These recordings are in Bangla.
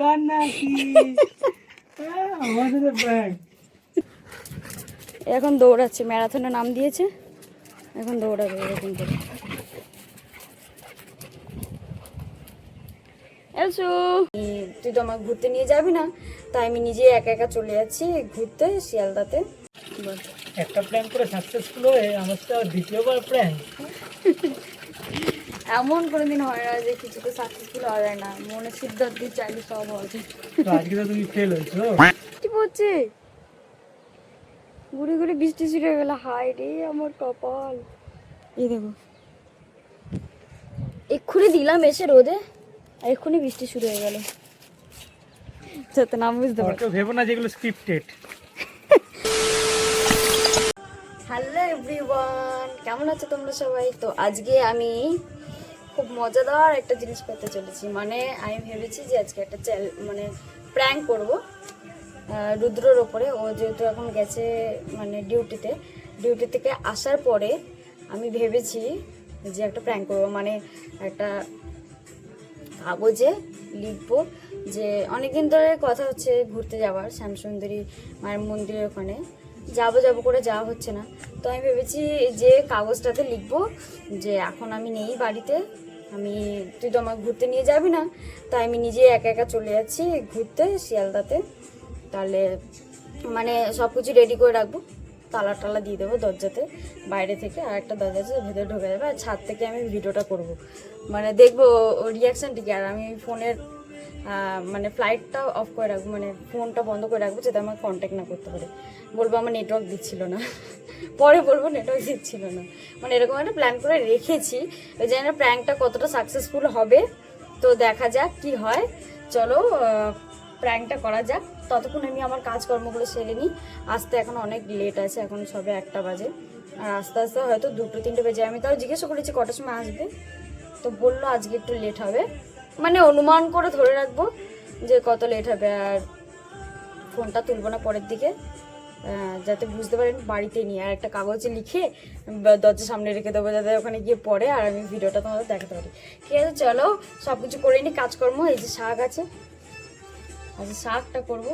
দোকান নাকি আমাদের ব্যাংক। এখন দৌড়াচ্ছে, ম্যারাথনে নাম দিয়েছে, এখন দৌড়াবে এরকম করে। এলসু, তুই তো আমাকে ঘুরতে নিয়ে যাবি না, তাই আমি নিজে একা একা চলে যাচ্ছি ঘুরতে শিয়ালদাতে। একটা প্ল্যান করে সাকসেসফুল হয়ে আমার তো দ্বিতীয়বার প্ল্যান। এমন কোনোদিন হয় না যে কিছুতে সাকসেসফুল হওয়া যায় না, মনে সিদ্ধান্ত চাইলে সব হওয়া যায়। তো আজকে তো তুমি ফেল হয়েছো। কি বলছে, ঘুরে ঘুরে বৃষ্টি শুরু হয়ে গেল, হায় রে আমার কপাল। এই দেখো, এক্ষুনি দিলাম এসে রোদে, আর এক্ষুনি বৃষ্টি শুরু হয়ে গেল, যাতে না বুঝতে পারো। তো ভেবো না যেগুলো স্ক্রিপ্টেড। হ্যালো এভরিওয়ান, কেমন আছো তোমরা সবাই? তো আজকে আমি খুব মজাদার একটা জিনিস করতে চলেছি। মানে আমি ভেবেছি যে আজকে একটা মানে প্র্যাঙ্ক করব রুদ্রর ওপরে। ও যেহেতু এখন গেছে মানে ডিউটি থেকে আসার পরে আমি ভেবেছি যে একটা প্র্যাঙ্ক করবো। মানে একটা কাগজে লিখবো যে অনেকদিন ধরে কথা হচ্ছে ঘুরতে যাওয়ার, শ্যামসুন্দরী মায়ের মন্দিরের ওখানে যাবো করে যাওয়া হচ্ছে না। তো আমি ভেবেছি যে কাগজটাতে লিখবো যে এখন আমি নেই বাড়িতে, তুই তো আমাকে ঘুরতে নিয়ে যাবি না, তাই আমি নিজে একা একা চলে যাচ্ছি ঘুরতে শিয়ালদাতে। তাহলে মানে সব কিছু রেডি করে রাখবো, তালা টালা দিয়ে দেবো দরজাতে, বাইরে থেকে আর একটা দরজা আছে ভেতরে ঢোকা যাবে, আর ছাদ থেকে আমি ভিডিওটা করব, মানে দেখবো রিয়াকশানটা কি। আর আমি ফোনের মানে ফ্লাইটটা অফ করে রাখবো, মানে ফোনটা বন্ধ করে রাখবো যাতে আমার কন্ট্যাক্ট না করতে পারে। বলবো আমার নেটওয়ার্ক দিচ্ছিল না, পরে বলবো নেটওয়ার্ক দিচ্ছিল না। মানে এরকম একটা প্ল্যান করে রেখেছি, ওই জন্য প্র্যাঙ্কটা কতটা সাকসেসফুল হবে তো দেখা যাক কি হয়। চলো প্র্যাঙ্কটা করা যাক। ততক্ষণ আমি আমার কাজকর্মগুলো সেরে নিই, আসতে এখন অনেক লেট আছে, এখন সবে 1টা বাজে, আর আস্তে আস্তে হয়তো 2-3টে বেজে। আমি তাও জিজ্ঞাসা করেছি কটার সময় আসবে, তো বললো আজকে একটু লেট হবে, মানে অনুমান করে ধরে রাখবো যে কত লেট হবে। আর ফোনটা তুলবো না পরের দিকে, যাতে বুঝতে পারেন বাড়িতে নিয়ে, আর একটা কাগজে লিখে দরজার সামনে রেখে দেবো যাতে ওখানে গিয়ে পড়ে আর আমি ভিডিওটা তোমাদের দেখাতে পারি। ঠিক আছে, চলো সব কিছু করে নিই কাজকর্ম। এই যে শাক আছে, আচ্ছা শাকটা করব,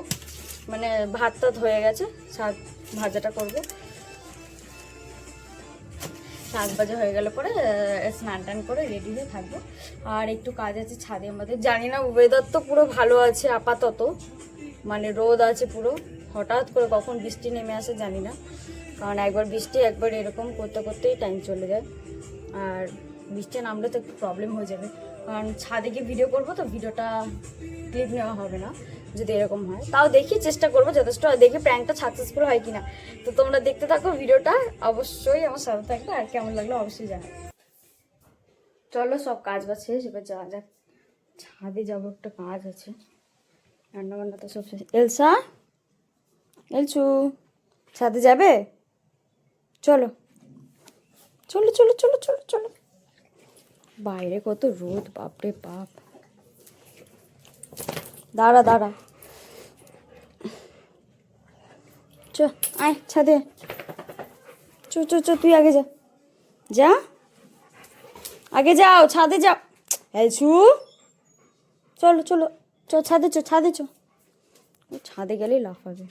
মানে ভাতটা হয়ে গেছে, শাক ভাজাটা করব। শাক ভাজা হয়ে গেলে পরে স্নান টান করে রেডি হয়ে থাকবো। আর একটু কাজ আছে ছাদে আমাদের, জানি না ওয়েদার তো পুরো ভালো আছে আপাতত, মানে রোদ আছে পুরো, হঠাৎ করে কখন বৃষ্টি নেমে আসে জানি না, কারণ একবার বৃষ্টি একবার এরকম করতে করতেই টাইম চলে যায়। আর বৃষ্টি নামলে তো একটু প্রবলেম হয়ে যাবে, কারণ ছাদে গিয়ে ভিডিও করবো তো ভিডিওটা ক্লিপ নেওয়া হবে না যদি এরকম হয়। তাও দেখি, চেষ্টা করবো যথেষ্ট, দেখি প্র্যাঙ্কটা সাকসেসফুল হয় কিনা। তো তোমরা দেখতে থাকো ভিডিওটা, অবশ্যই আমার সাথে থাকবে, আর কেমন লাগলো অবশ্যই জানাবে। চলো সব কাজ বাজ শেষ, এবার যাওয়া যাক ছাদে, যাবো একটা কাজ আছে, রান্নাবান্না তো সব শেষ। এলসু ছাদে যাবে? চলো চলো চলো চলো চলো চলো, বাইরে কত রোদ, বাপরে বাপ। দাঁড়া দাঁড়া, চ আয় ছাদে, চ চ চ, তুই আগে যা, যা আগে যাও, ছাদে যাও। এলসু চলো চলো, চ ছাদে চ, ছাদে চ, ছাদে গেলেই লাফাবে।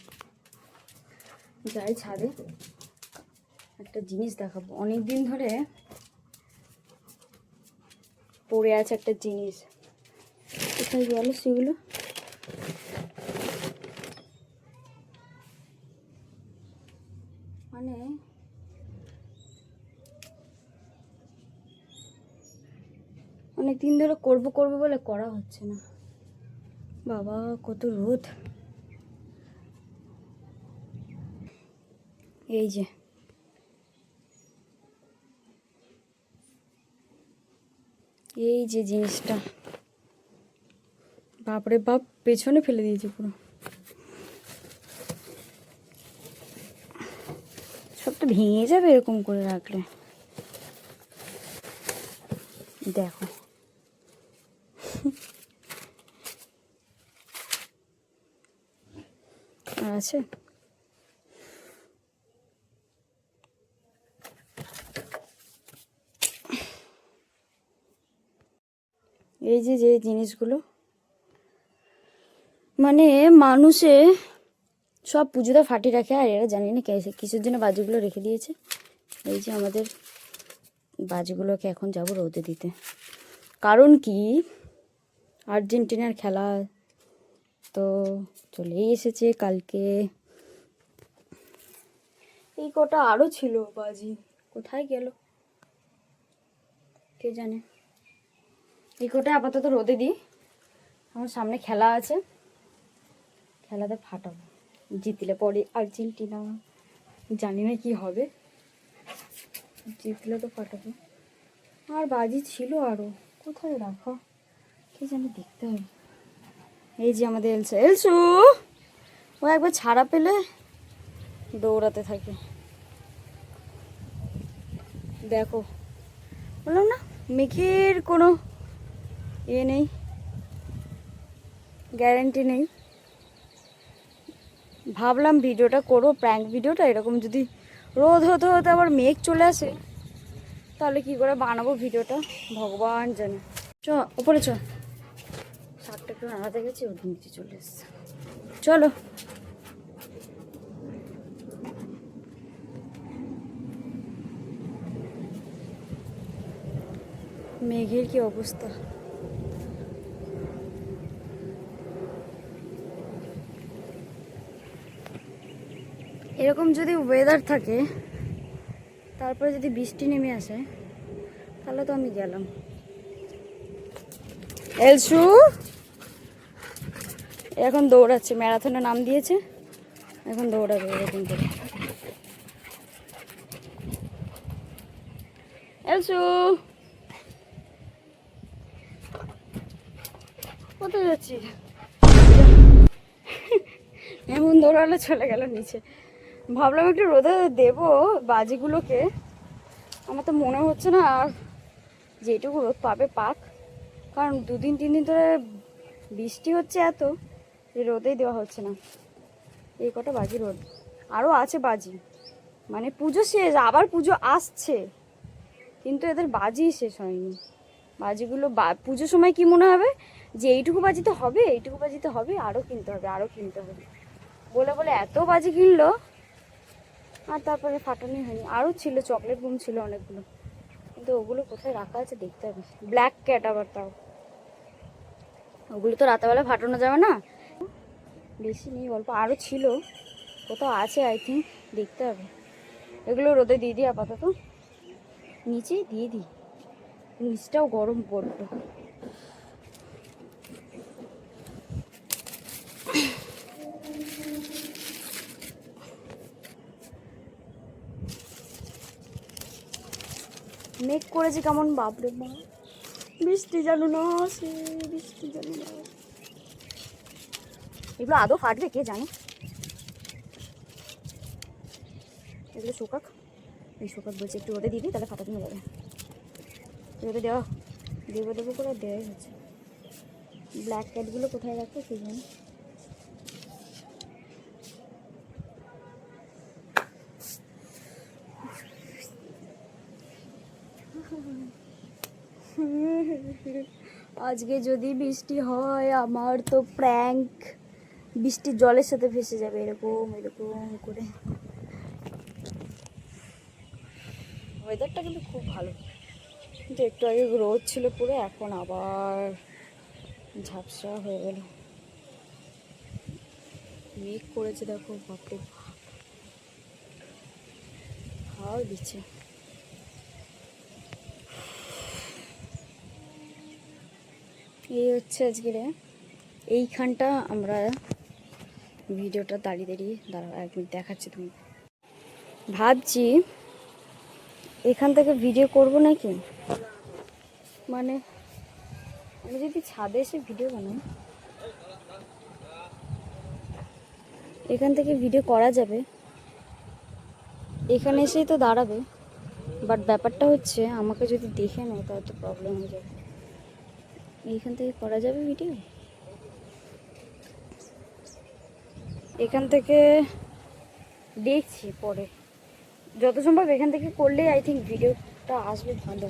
যাই ছাদে, একটা জিনিস দেখাবো, অনেক দিন ধরে পড়ে আছে একটা জিনিস, কোথায় গেল সেগুলো। মানে অনেক দিন ধরে করবো করবো বলে করা হচ্ছে না, বাবা কত রোদ। এই যে এই যে জিনিসটা, বাপরে বাপ, পেছনে ফেলে দিয়েছে পুরো, সব তো ভেঙে যাবে এরকম করে রাখলে। দেখো আর আছে, এই যে যে জিনিসগুলো মানে মানুষে সব পুজোটা ফাটিয়ে রাখে, আর এরা জানি না কিসের জন্য বাজিগুলো রেখে দিয়েছে। এই যে আমাদের বাজিগুলোকে এখন যাব রোদে দিতে, কারণ কি আর্জেন্টিনার খেলা তো চলেই এসেছে কালকে। এই কটা আরও ছিল বাজি, কোথায় গেল কে জানে। এই কটা আপাতত রোদে দিই, আমার সামনে খেলা আছে, খেলাতে ফাটাবো। জিতলে পরে আর্জেন্টিনা, জানি না কি হবে, জিতলে তো ফাটাবো। আর বাজি ছিল আরও, কোথায় রাখা কে জানি, দেখতে হবে। এই যে আমাদের এলসু, এলসু ও একবার ছাড়া পেলে দৌড়াতে থাকে। দেখো বললাম না, মেঘের কোনো নেই, গ্যারেন্টি নেই। ভাবলাম ভিডিওটা করবো, প্র্যাঙ্ক ভিডিওটা, এরকম যদি রোদ হতে হতে আবার মেঘ চলে আসে তাহলে কি করে বানাবো ভিডিওটা ভগবান জানে। চ ওপরে চ, শাকটা একটু নাড়াতে গেছি, ওর নিচে চলে এসছে। চলো মেঘের কি অবস্থা, এরকম যদি ওয়েদার থাকে তারপরে যদি বৃষ্টি নেমে আসে তাহলে তো আমি গেলাম। এলসু এখন দৌড়াচ্ছে, ম্যারাথনে নাম দিয়েছে, এখন দৌড়াবে এরকম করে। এলসু কোথায় যাচ্ছি, এমন দৌড়ালে চলে গেল নিচে। ভাবলাম একটু রোদে দেবো বাজিগুলোকে, আমার তো মনে হচ্ছে না আর যেটুকু রোদ পাবে পাক, কারণ 2-3 দিন ধরে বৃষ্টি হচ্ছে এত যে রোদেই দেওয়া হচ্ছে না। এই কটা বাজি রোদ, আরও আছে বাজি, মানে পুজো শেষ, আবার পুজো আসছে, কিন্তু এদের বাজি শেষ হয়নি। বাজিগুলো পুজোর সময় কি মনে হবে যে এইটুকু বাজিতে হবে, এইটুকু বাজিতে হবে, আরও কিনতে হবে, আরও কিনতে হবে বলে বলে এত বাজি কিনলো, আর তারপরে ফাটানোই হয়নি। আরও ছিল, চকলেট বুম ছিল অনেকগুলো, কিন্তু ওগুলো কোথায় রাখা আছে দেখতে হবে। ব্ল্যাক ক্যাট আবার, তাও ওগুলো তো রাতেবেলা ফাটানো যাবে না। বেশি নেই, অল্প আরও ছিল, কোথাও আছে আই থিঙ্ক, দেখতে হবে। এগুলো রোদে দিয়ে দিই আপাতত, নিচেই দিয়ে দিই, নিচটাও গরম বড্ড। মেঘ করেছে কেমন, বাপরে মা, বৃষ্টি জানো না সে, বৃষ্টি জানো না। এগুলো আদৌ ফাটবে কে জানে, এগুলো শোকাক, এই শোকাক বলছে একটু রোদে দিবি তাহলে ফাটাতে হয়ে যাবে। রোদে দেওয়া দেবো করে দেওয়াই হচ্ছে। ব্ল্যাক ক্যাটগুলো কোথায় রাখবো কে জানে। আজকে যদি বৃষ্টি হয় আমার তো প্র্যাঙ্ক বৃষ্টির জলের সাথে ভেসে যাবে, এরকম এরকম করে। ওয়েদারটা কিন্তু খুব ভালো, কিন্তু একটু আগে রোদ ছিল পুরো, এখন আবার ঝাপসা হয়ে গেল, মেঘ করেছে দেখো, বাপরে হাওয়া দিচ্ছে। এই হচ্ছে আজকের এইখানটা, আমরা ভিডিওটা দাঁড়িয়ে দাঁড়াও 1 মিনিট দেখাচ্ছি। তুমি ভাবছি এখান থেকে ভিডিও করব নাকি, মানে আমি যদি ছাদে এসে ভিডিও বানাই, এখান থেকে ভিডিও করা যাবে, এখানে এসেই তো দাঁড়াবে, বাট ব্যাপারটা হচ্ছে আমাকে যদি দেখে নেয় তাহলে তো প্রবলেম হয়ে যাবে। এইখান থেকে করা যাবে ভিডিও, এখান থেকে দেখছি পরে, যত সম্ভব এখান থেকে করলেই আই থিঙ্ক ভিডিওটা আসবে ভালো।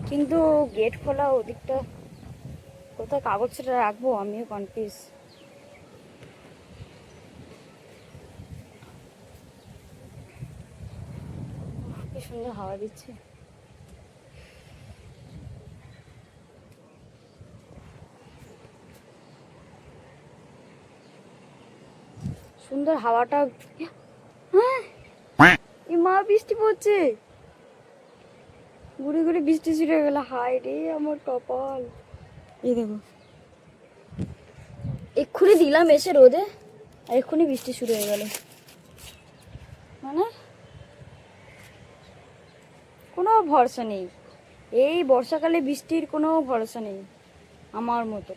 কিন্তু গেট খোলা ওদিকটা কোথায় কাগজটা রাখবো আমিও কনফিউজ। কি সুন্দর হাওয়া দিচ্ছে। সুন্দর হাওয়াটা। হ্যাঁ, মা বৃষ্টি পড়ছে, ঘুরে ঘুরে বৃষ্টি শুরু হয়ে গেল। হায় রে আমার কপাল। এই দেখো, এক্ষুনি দিলাম এসে রোদে, আর এক্ষুনি বৃষ্টি শুরু হয়ে গেল। মানে কোনো ভরসা নেই, এই বর্ষাকালে বৃষ্টির কোনো ভরসা নেই আমার মতো।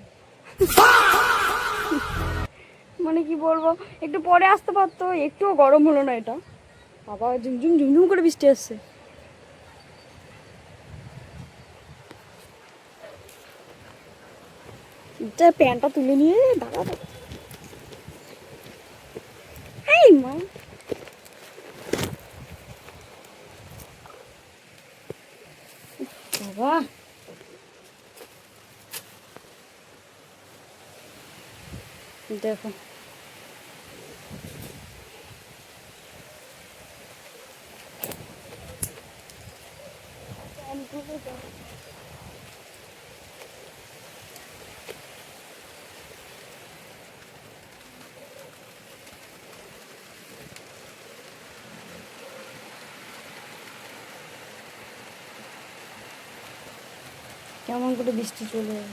মানে কি বলবো, একটু পরে আসতে পারতো, একটুও গরম হলো না। এটা আবার ঝুমঝুম ঝুমঝুম করে বৃষ্টি আসছে। প্যান্টটা তুলে নিয়ে দাঁড়া দাঁড়া। এই মা, বাবা দেখো, কেমন করে বৃষ্টি চলে যায়,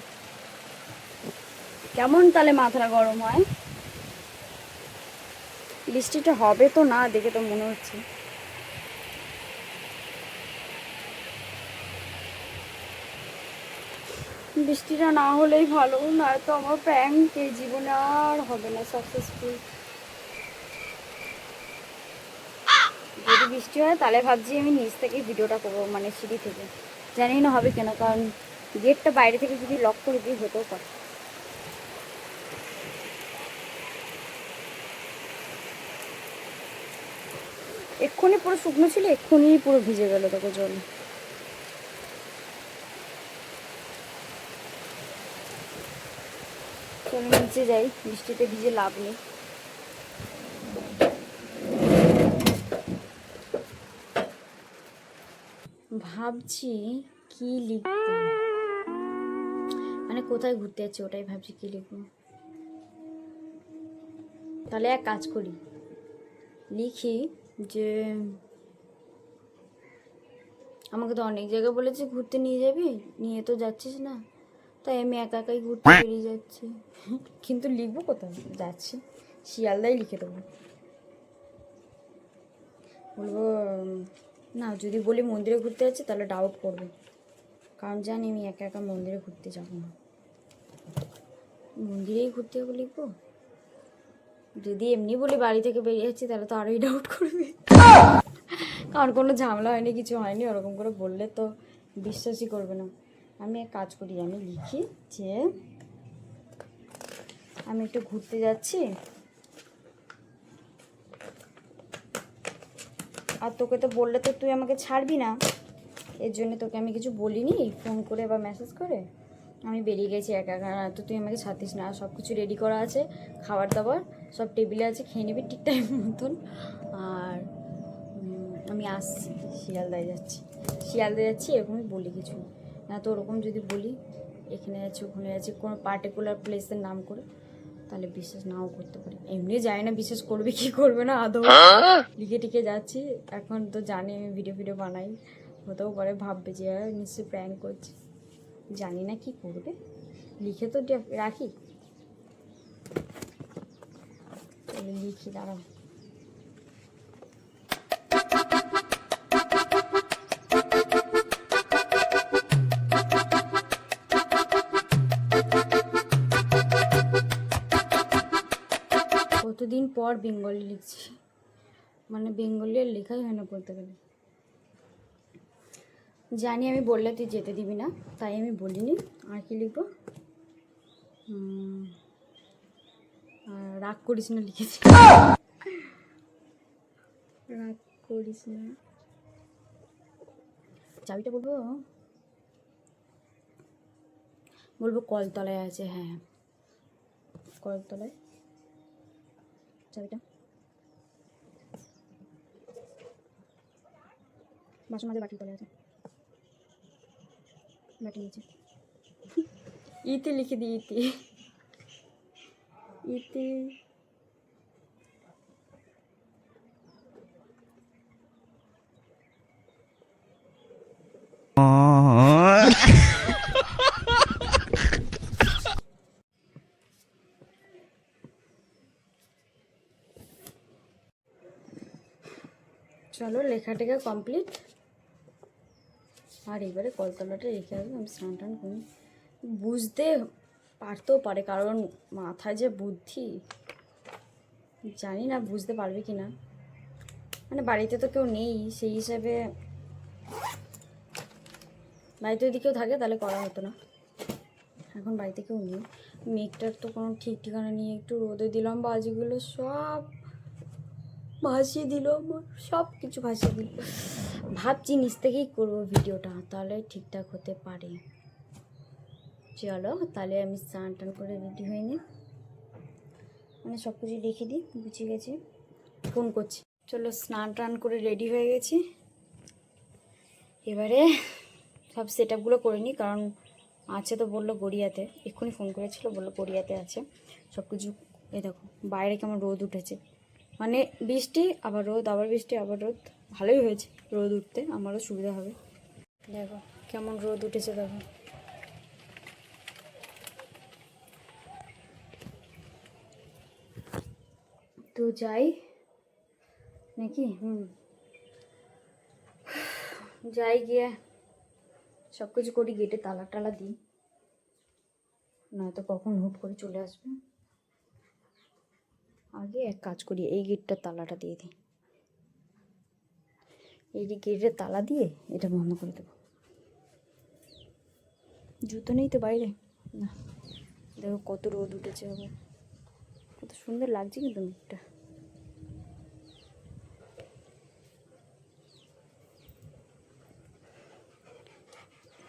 কেমন তাহলে মাথাটা গরম হয়। বৃষ্টিটা হবে তো না, দেখে তো মনে হচ্ছে। বৃষ্টিটা না হলেই ভালো, নয়তো আমার প্র্যাঙ্ক এই জীবনে আর হবে না সাকসেসফুল। যদি বৃষ্টি হয় তাহলে ভাবছি আমি নিচ থেকে ভিডিওটা করবো, মানে সিঁড়ি থেকে। জানি না হবে কেন, কারণ গেটটা বাইরে থেকে যদি লক করে দিই হতেও পারে। এক্ষুনি পুরো শুকনো ছিল, এক্ষুনি পুরো ভিজে গেল তোকে জল। চলো নিচে যাই, বৃষ্টিতে ভিজে লাভ নেই। ভাবছি কি লিখবো, মানে কোথায় ঘুরতে যাচ্ছি ওটাই ভাবছি কি লিখবো। তাহলে এক কাজ করি, লিখি যে আমাকে তো অনেক জায়গায় বলেছে ঘুরতে নিয়ে যাবি, নিয়ে তো যাচ্ছিস না, তাই আমি একা একাই ঘুরতে বেরিয়ে যাচ্ছি। কিন্তু লিখবো কোথায় যাচ্ছি, শিয়ালদাই লিখে দেবো। বলবো না, যদি বলি মন্দিরে ঘুরতে যাচ্ছি তাহলে ডাউট করবে, কারণ জানি আমি একা একা মন্দিরে ঘুরতে যাবো না। মন্দিরেই ঘুরতে যাবো লিখবো। যদি এমনি বলি বাড়ি থেকে বেরিয়ে যাচ্ছি তাহলে তো আরোই ডাউট করবে, কারণ কোনো ঝামেলা হয়নি, কিছু হয়নি। ওরকম করে বললে তো বিশ্বাসই করবে না। আমি এক কাজ করি, আমি লিখি যে আমি একটু ঘুরতে যাচ্ছি, আর তোকে তো বললে তো তুই আমাকে ছাড়বি না, এর জন্য তোকে আমি কিছু বলিনি, ফোন করে বা মেসেজ করে আমি বেরিয়ে গেছি একা একা, তো তুই আমাকে ছাড়তিস না। সব কিছু রেডি করা আছে, খাবার দাবার সব টেবিলে আছে, খেয়ে নিবি ঠিক টাইম মতন। আর আমি আসছি, শিয়ালদায় যাচ্ছি, শিয়ালদায় যাচ্ছি এরকমই বলি কিছু না। তো ওরকম যদি বলি এখানে যাচ্ছি ওখানে যাচ্ছি কোনো পার্টিকুলার প্লেসের নাম করে, তাহলে বিশ্বাস নাও করতে পারি। এমনি জানি না বিশ্বাস করবে কি করবে না, আদৌ লিখে টিকে যাচ্ছি। এখন তো জানি আমি ভিডিও ভিডিও বানাই, হতেও পারে ভাববে যে নিশ্চয়ই প্র্যাঙ্ক করছি, জানি না কি করবে। লিখে তো রাখি, লিখি দাঁড়াও। কতদিন পর বেঙ্গলি লিখছি, মানে বেঙ্গলি আর লেখাই হয় না বলতে গেলে। জানি আমি বললে তুই যেতে দিবি না, তাই আমি বলিনি। আর কি লিখবো, রাগ করিস না লিখেছি, রাগ করিস না। চাবিটা বলবো, বলবো কলতলায় আছে। হ্যাঁ, কলতলায়। চাবিটা বাসন মাঝে বাটির তলায় আছে। বাটি নিয়েছে। ইতি লিখে দিই, ইতি ইতি। চলো লেখা টেখা কমপ্লিট। আর এবারে কলতলাটা রেখে আসবো। আমি স্নান টান করি। বুঝতে পারতেও পারে, কারণ মাথায় যে বুদ্ধি, জানি না বুঝতে পারবে কি না। মানে বাড়িতে তো কেউ নেই, সেই হিসাবে বাড়িতে যদি কেউ থাকে তাহলে করা হতো না। এখন বাড়িতে কেউ নেই, মেঘটার তো কোনো ঠিক ঠিকানা নিয়ে একটু রোদে দিলাম, বাজিগুলো সব ভাসিয়ে দিল, আমার সব কিছু ভাসিয়ে দিল। ভাবছি নিচ থেকেই করবো ভিডিওটা, তাহলে ঠিকঠাক হতে পারে। চলো তাহলে আমি স্নান টান করে রেডি হয়ে নিই, মানে সব কিছু রেখে দিই, গুছিয়ে গেছি, ফোন করছি। চলো স্নান টান করে রেডি হয়ে গেছি, এবারে সব সেট আপগুলো করে নিই। কারণ আছে তো বললো গড়িয়াতে, এক্ষুনি ফোন করেছিল, বললো গড়িয়াতে আছে সব কিছু। এই দেখো বাইরে কেমন রোদ উঠেছে, মানে বৃষ্টি আবার রোদ, আবার বৃষ্টি আবার রোদ। ভালোই হয়েছে রোদ উঠতে, আমারও সুবিধা হবে। দেখো কেমন রোদ উঠেছে, দেখো। তো যাই নাকি? যাই, গিয়ে সব কিছু করি, গেটে তালা টালা দিই, নয়তো কখন হুট করে চলে আসবে। আগে এক কাজ করি, এই গেটটার তালাটা দিয়ে দিই। এই যে গেটের তালা দিয়ে এটা বন্ধ করে দেবো। জুতো নেই তো বাইরে, না। দেখো কত রোদ উঠেছে, হবে কত সুন্দর লাগছে কিন্তু মুখটা।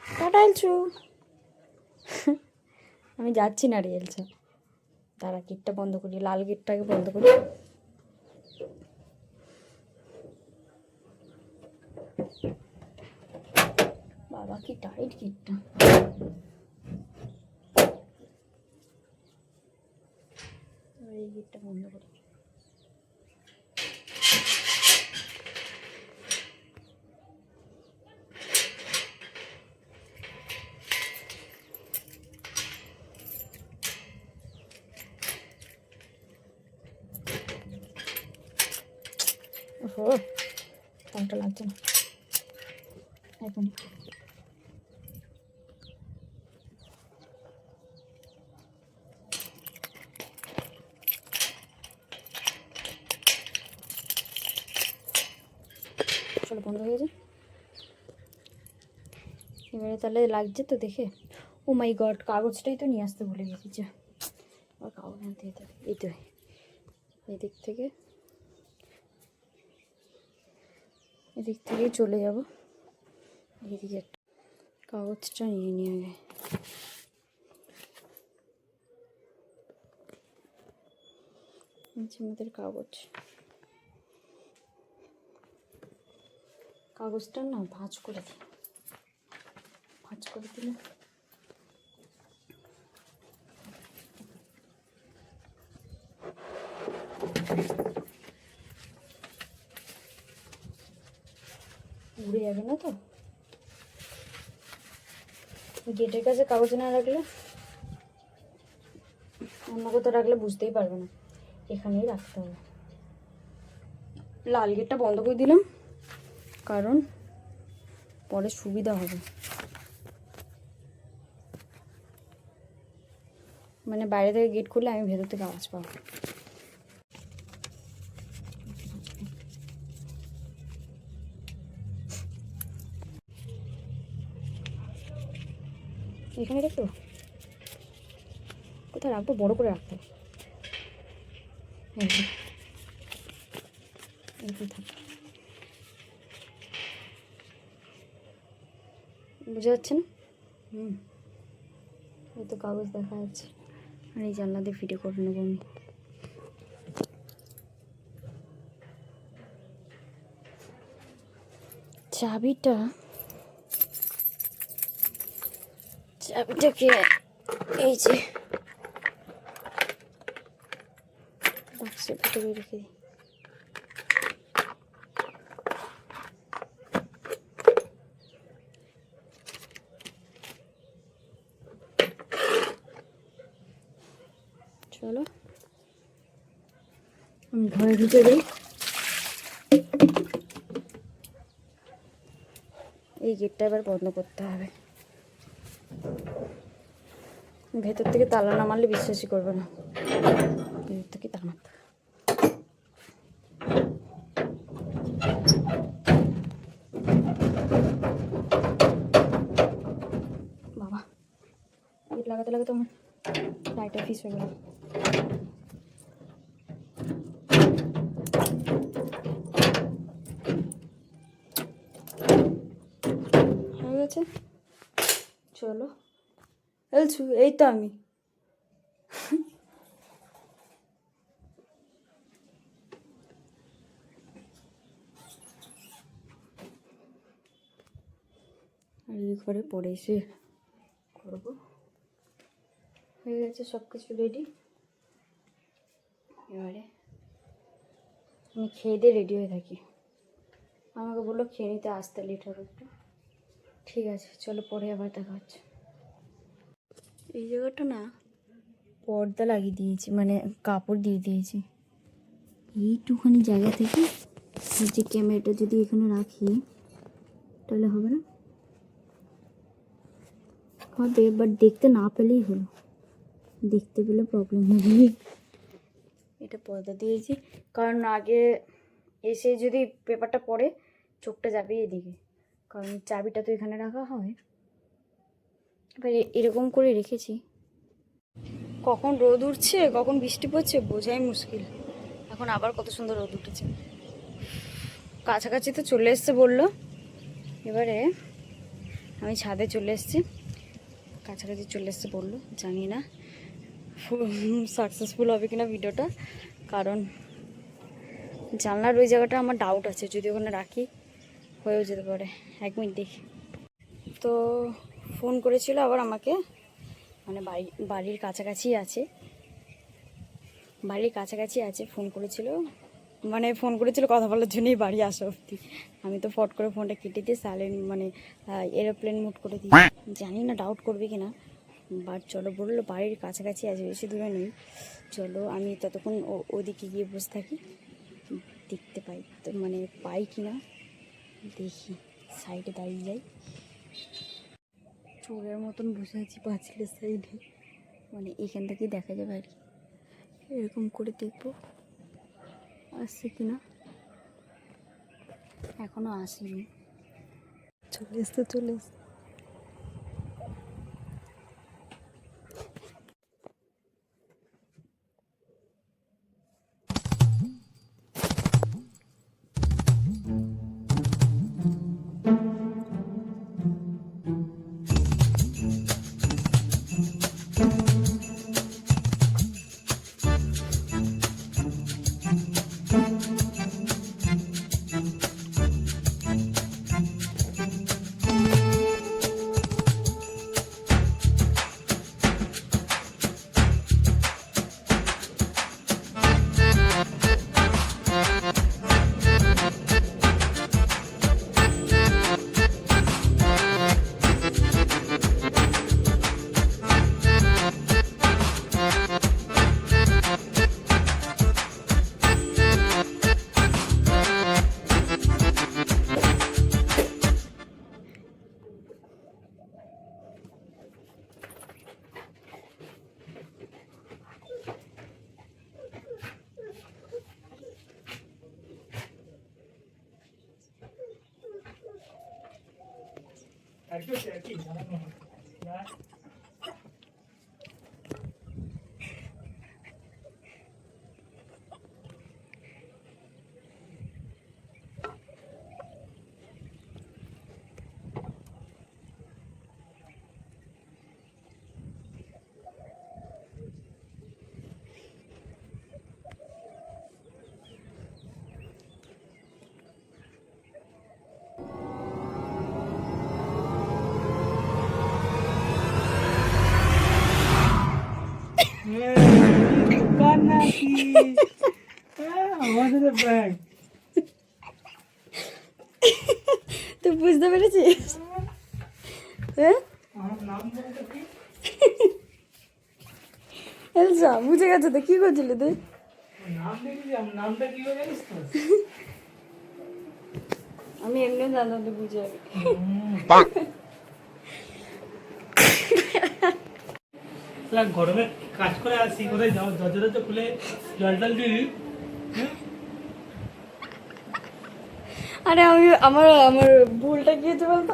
টাটা এলছু। আমি যাচ্ছি না রে এলছা, তারা গেটটা বন্ধ করি, লাল গেটটাকে বন্ধ করি। বাবা কি টাইট গেটটা। এই গেটটা বন্ধ করি। ওহো, ফোনটা লাগছে না এখন। চলো বন্ধ হয়ে যায় এবারে, তাহলে লাগছে তো দেখে। ও মাই গড, কাগজটাই তো নিয়ে আসতে ভুলে গেছি। যা, আর কাগজ আনতে যেতে হবে। এই তো এদিক থেকে, এদিক থেকেই চলে যাব। এদিকে একটা কাগজটা নিয়ে নিয়ে আগে। আমাদের কাগজটা না ভাঁজ করে দিই, ভাঁজ করে দিলে উড়ে যাবে না তো। গেটের কাছে কাগজ না রাখলে, অন্য কোথাও রাখলে বুঝতেই পারবে না, এখানেই রাখতে হবে। লাল গেটটা বন্ধ করে দিলাম, কারণ পরে সুবিধা হবে। মানে বাইরে থেকে গেট খুললে আমি ভেতর থেকে আওয়াজ পাবো। এখানে রাখবো, কোথায় রাখবো, বড় করে রাখতে হবে। বুঝা যাচ্ছে না? এই তো কাগজ দেখা যাচ্ছে, আর এই জানলা দিয়ে ভিডিও করে নেবো আমি। চাবিটাকে এই যে বক্সের ভিতরে রেখে দিই। চলো আমি ঘরে ঢুকে দিই। এই গেটটা এবার বন্ধ করতে হবে, ভেতর থেকে তালা না মারলে বিশ্বাসই করবে না। ভেতর থেকে তালা মারতে হবে। বাবা গেট লাগাতে লাগাতে আমার লাইটার ফিস হয়ে গেল। হয়ে গেছে, চলো এলছু, এই তো আমি। আর এই ঘরে পরে এসে করবো। হয়ে গেছে সব কিছু রেডি। এবারে আমি খেয়ে দিয়ে রেডি হয়ে থাকি। আমাকে বললো খেয়ে নিতে আসতে লেট হবে একটু। ঠিক আছে চলো, পরে আবার দেখা হচ্ছে। এই জায়গাটা না পর্দা লাগিয়ে দিয়েছি, মানে কাপড় দিয়ে দিয়েছি। এইটুখানি জায়গা থেকে যে ক্যামেরাটা যদি এখানে রাখি তাহলে হবে না? হবে, বাট দেখতে না পেলেই হলো, দেখতে পেলে প্রবলেম হবে। এটা পর্দা দিয়েছি কারণ আগে এসে যদি পেপারটা পড়ে চোখটা যাবে এদিকে, কারণ চাবিটা তো এখানে রাখা হয়। এবার এরকম করে রেখেছি, কখন রোদ উঠছে কখন বৃষ্টি পড়ছে বোঝাই মুশকিল। এখন আবার কত সুন্দর রোদ উঠেছে, কাছাকাছি তো চলে এসছে বললো। এবারে আমি ছাদে চলে এসেছি, কাছাকাছি চলে এসছে বললো, জানি না সাকসেসফুল হবে কিনা ভিডিওটা, কারণ জানলার ওই জায়গাটা আমার ডাউট আছে, যদি ওখানে রাখি হয়েও যেতে পারে। 1 মিনিট দেখি। তো ফোন করেছিল আবার আমাকে, মানে বাড়ির কাছাকাছি আছে, ফোন করেছিল, মানে ফোন করেছিল কথা বলার জন্যই বাড়ি আসা অবধি। আমি তো ফট করে ফোনটা কেটে দিয়ে সাইলেন্ট, মানে এরোপ্লেন মোড করে দিই। জানি না ডাউট করবে কি না, বাট চলো বললো বাড়ির কাছাকাছি আছে, বেশি দূরে নেই। চলো আমি ততক্ষণ ওদিকে গিয়ে বসে থাকি, দেখতে পাই তো, মানে পাই কি না দেখি। সাইডে দাঁড়িয়ে যাই, চোরের মতন বসে আছি পাঁচিলের সাইডে, মানে এখান থেকেই দেখা যাবে আর কি। এরকম করে দেখবো আসছে কি না। এখনো আসেনি, চলে এসছে। দোকান নাকি আমাদের ব্যাংক। তুই বুঝতে পেরেছিস? হ্যাঁ আমার নাম বলতে কি? এলসা বুঝে গেছে তো, কি করছিলি তুই? নাম দেখেছি, আমার নামটা কি হয়ে জানিস তো? আমি এমনি জানতাম তুই বুঝে যাবি। গরমে কাজ করে আসি, কোথায় যাও দরজা তো খুলে জল টল দিই। আরে আমি আমার আমার ভুলটা কি হয়েছে বলতো,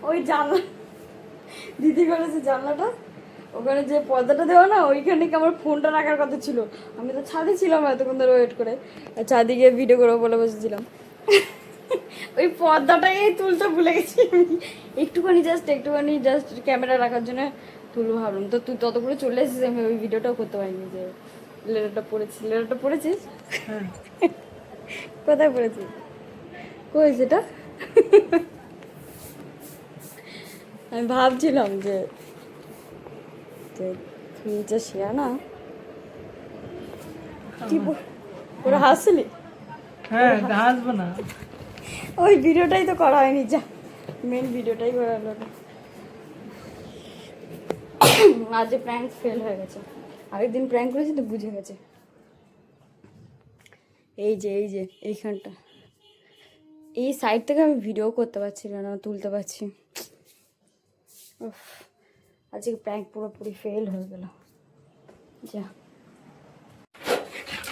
ওই জানলা দিদি করেছে জানলাটা, ওখানে যে পর্দাটা দেওয়া না, ওইখানে কি আমার ফোনটা রাখার কথা ছিল। আমি তো ছাদে ছিলাম এতক্ষণ ধরে ওয়েট করে, আর ছাদে গিয়ে ভিডিও করবো বলে বসেছিলাম। ওই পর্দাটাই তুলতে ভুলে গেছি আমি। একটুখানি জাস্ট ক্যামেরা রাখার জন্য তুলবো ভাবলাম, তো তুই তত করে চলে এসেছিস, আমি ওই ভিডিওটাও করতে পারিনি। যে লেটারটা পড়েছিস? হ্যাঁ কোথায় পড়েছিস? কই সেটা? আমি ভাবছিলাম যে তুই যা শিয়া না, কি ওরা হাসলি? হ্যাঁ হাসবো না। ওই ভিডিওটাই তো করা হয়নি, যা মেন ভিডিওটাই করা হলো না। আজ প্র্যাঙ্ক ফেল হয়ে গেছে, আগের দিন প্র্যাঙ্ক করেছি তো বুঝে গেছে। এই যে এইখানটা, এই সাইড থেকে আমি ভিডিও করতে পারছি না, তুলতে পারছি। আজকে প্র্যাঙ্ক পুরোপুরি ফেল হয়ে গেল। যা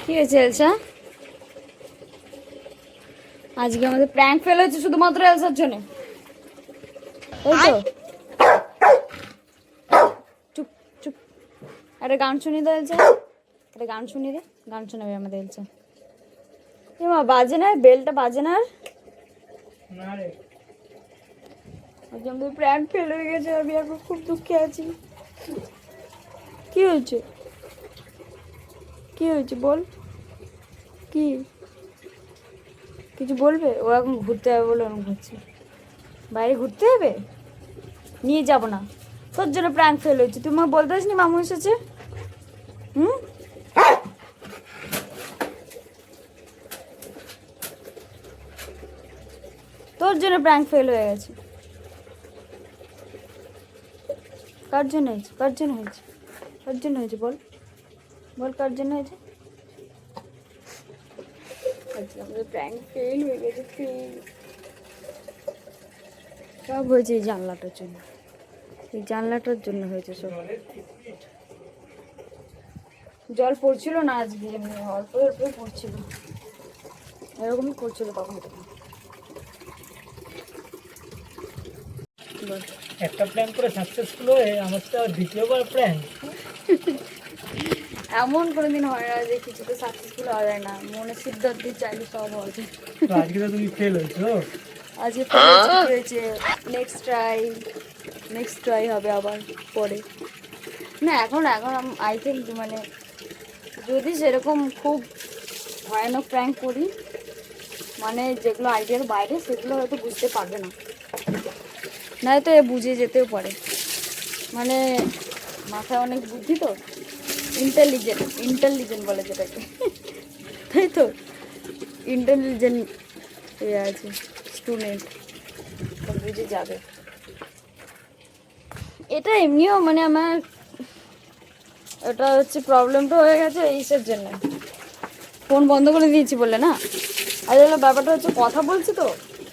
কি হয়েছে এলসা? আজকে আমাদের প্র্যাঙ্ক ফেল হয়েছে শুধুমাত্র এলসার জন্য। ওই তো চুপ চুপ, একটা গান শুনি তো এলসা, একটা গান শুনি রে, গান শোনাবে আমাদের এলসা। মা বাজে না, বেলটা বাজে না। না রে, আজকে আমাদের প্র্যাঙ্ক ফেল হয়ে গেছে, আমি এখন খুব দুঃখে আছি। কি হয়েছে? কি হয়েছে বল, কি কিছু বলবে? ও এখন ঘুরতে যাবে বলে আমি ঘুরছি, বাইরে ঘুরতে যাবে, নিয়ে যাব না। তোর জন্য প্র্যাঙ্ক ফেল হয়েছে, তুই আমাকে বলতে আসনি মামু এসেছে। তোর জন্য প্র্যাঙ্ক ফেল হয়ে গেছে। কার জন্য হয়েছে? কার জন্য হয়েছে? কার জন্য হয়েছে বল, বল কার জন্য হয়েছে? আজকে আমাদের প্র্যাঙ্ক ফেল হয়ে গেছে, ফেল। সব হয়েছে এই জানলাটার জন্য, এই জানলাটার জন্য হয়েছে সব। জল পড়ছিল না আজকে, এমনি অল্প অল্প পড়ছিল, এরকমই করছিল তখন তখন। একটা প্ল্যান করে সাকসেসফুল হয়ে আমার তো দ্বিতীয়বার প্ল্যান। এমন কোনোদিন হয় না যে কিছুতে সাকসেসফুল হওয়া যায় না, মনে সিদ্ধান্ত চাইলে সব হওয়া যায়। তো আজকে তো তুমি ফেল হয়েছো। আজকে হয়েছে, নেক্সট ট্রাই হবে আবার পরে। না এখন আই থিঙ্ক মানে যদি সেরকম খুব ভয়ানক প্র্যাঙ্ক করি, মানে যেগুলো আইডিয়ার বাইরে, সেগুলো হয়তো বুঝতে পারবে না, নয়তো এ বুঝে যেতেও পারে। মানে মাথায় অনেক বুদ্ধি তো, ইন্টেলিজেন্ট বলে যেটাকে, তাই তো ইন্টেলিজেন্ট ইয়ে আছে স্টুডেন্ট, তো বুঝে যাবে। এটা এমনিও মানে আমার এটা হচ্ছে প্রবলেমটা হয়ে গেছে এইসব জন্য, ফোন বন্ধ করে দিয়েছি বলে না। আর এগুলো ব্যাপারটা হচ্ছে কথা বলছি তো,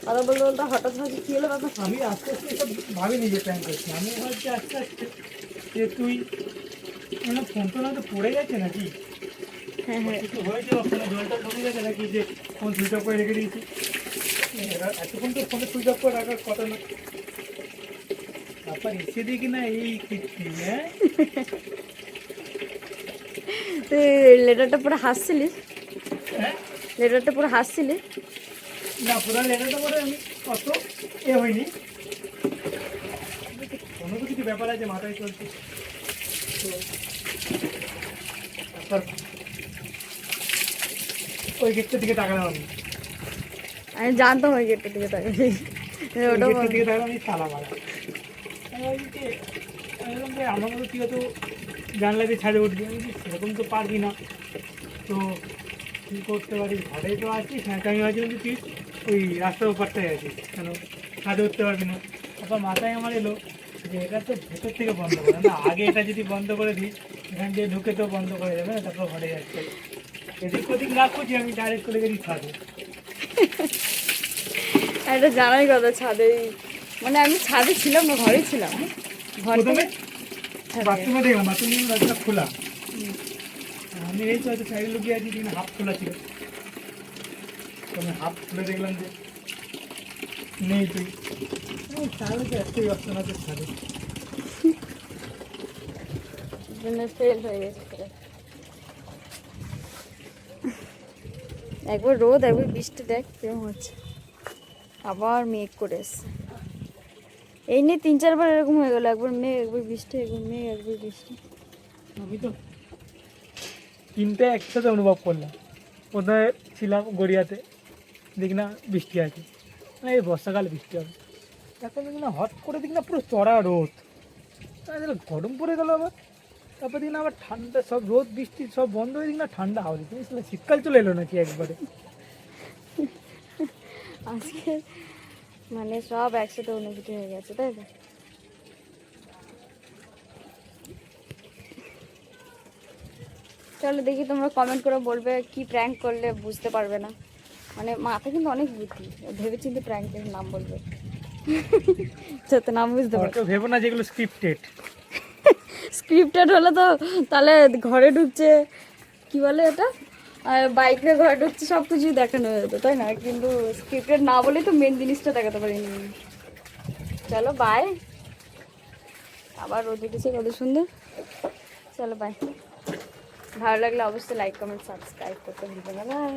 কথা বলতে বলতে হঠাৎ হয়তো কী হলো ব্যাপার। আমি আস্তে আস্তে সব ভাবিনি যে প্ল্যান করছি, আমি ভাবছি আস্তে আস্তে যে তুই মানে ফোন তো না তো পড়ে গেছে নাকি, হ্যাঁ হ্যাঁ, কিছু হয়েছে বা ফোনে জলটা ঢুকে গেছে নাকি, যে ফোন সুইচ অফ করে রেখে দিয়েছি। এতক্ষণ তো ফোনে সুইচ অফ করে রাখার কথা না, তারপর এসে দেখি না এই কীর্তি। হ্যাঁ তুই লেটারটা পুরো হাসছিলিস, হ্যাঁ লেটারটা পুরো হাসছিলি। না পুরো লেটারটা পরে আমি অত হয়নি, কোনো তো কিছু ব্যাপার আছে মাথায় চলছে। তো তারপর ওই গেটটার দিকে তাকালাম আমি জানতাম ওই গেটটার দিকে তাকাবি, ওটা গেটটার দিকে তাকালাম, আমি তালা মারা। আমি ভাবছি যে আমার মতো তুই হয়তো জানলা দিয়ে ছাদে উঠবি, আমি বলি, সেরকম তো পারবি না। তো কী করতে পারি, ঘরে তো আছিস, হ্যাঁ আমি ভাবছি কিন্তু তুই ওই রাস্তার ওপারটায় আছিস, কেন ছাদে উঠতে পারবি না। তারপর মাথায় আমার এলো যে এটা তো ভেতর থেকে বন্ধ করে না, আগে এটা যদি বন্ধ করে দিই এখান দিয়ে ঢুকে তো বন্ধ করে দেবে না, তারপর ঘরে যাচ্ছে। এদিক ওদিক না করছি, আমি ডাইরেক্ট চলে গেছি ছাদে। এটা জানাই কথা, ছাদে মানে আমি ছাদে ছিলাম না, ঘরে ছিলাম। ঘর প্রথমে থেকে ছাদে। বাথরুমে দেখলাম বাথরুমের দরজাটা খোলা, আমি এই তো হয়তো সাইডে লুকিয়ে আছি, কিন্তু হাফ খোলা ছিল। তো আমি হাফ খুলে দেখলাম যে নেই তুই। তাহলে তো একটাই অপশন আছে ছাদে। ফেল হয়ে গেছে। একবার রোদ একবার বৃষ্টি, দেখ কেমন হচ্ছে, আবার মেঘ করে এসছে। এই নিয়ে 3-4 বার এরকম হয়ে গেল, একবার মেঘ একবার বৃষ্টি, একবার মেঘ একবার বৃষ্টি। আমি তো তিনটে একসাথে অনুভব করলাম। প্রথমে ছিলাম গড়িয়াতে, দেখি না বৃষ্টি আছে, না এই বর্ষাকাল বৃষ্টি হবে। এখন দেখি না হট করে দেখি না পুরো চড়া রোদ, তাহলে গরম পড়ে গেল আবার। তারপর দেখি না আবার ঠান্ডা, সব রোদ বৃষ্টি সব বন্ধ হয়ে দেখি না ঠান্ডা হাওয়া দিচ্ছে। শীতকাল চলে এলো নাকি একবারে। আজকে মানে সব একসাথে অনুভূতি হয়ে গেছে, তাই তো? চলো দেখি, তোমরা কমেন্ট করে বলবে কি প্র্যাঙ্ক করলে বুঝতে পারবে না। মানে মাথা কিন্তু অনেক বুদ্ধি, ভেবেচিন্তে প্র্যাঙ্কের নাম বলবে যাতে নাম বুঝতে পারবে। তো ভেবো না যেগুলো স্ক্রিপ্টেড। স্ক্রিপ্টেড হলে তো তাহলে ঘরে ঢুকছে, কি বলে এটা, বাইকে ঘরে ঢুকছে, সব কিছুই দেখানো হয়ে যেত, তাই না? কিন্তু স্ক্রিপ্টেড না বলেই তো মেন জিনিসটা দেখাতে পারিনি। চলো বাই, আবার রোদ উঠেছে কত সুন্দর। চলো বাই, ভালো লাগলে অবশ্যই লাইক কমেন্ট সাবস্ক্রাইব করতে ভুলবে না। বাই।